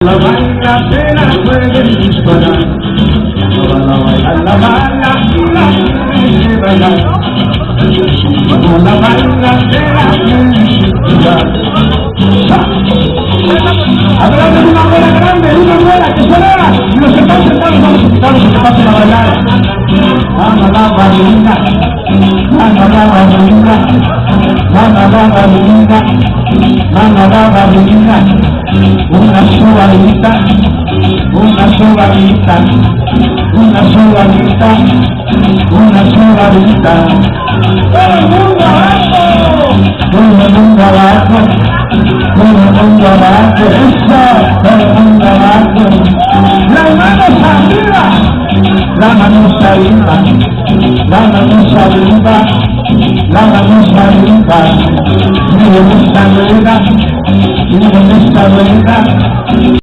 La banda se la pueden disparar, toda la bailar la banda y la pueden bailar, como la banda se la pueden disparar. Hablando de una bola grande, de una bola que sonora, y los que están sentados vamos a invitarlos a que pasen a bailar. Vamos la balina, vamos la balina, vamos la balina, vamos la balina. Una sobadita, una sobadita, una sobadita, una sobadita. ¡Todo el mundo abajo! Todo el mundo abajo, todo el mundo abajo, eso, todo el mundo abajo. Las manos arriba, las manos arriba, las manos arriba, las manos arriba. Miren esta rueda, miren esta rueda.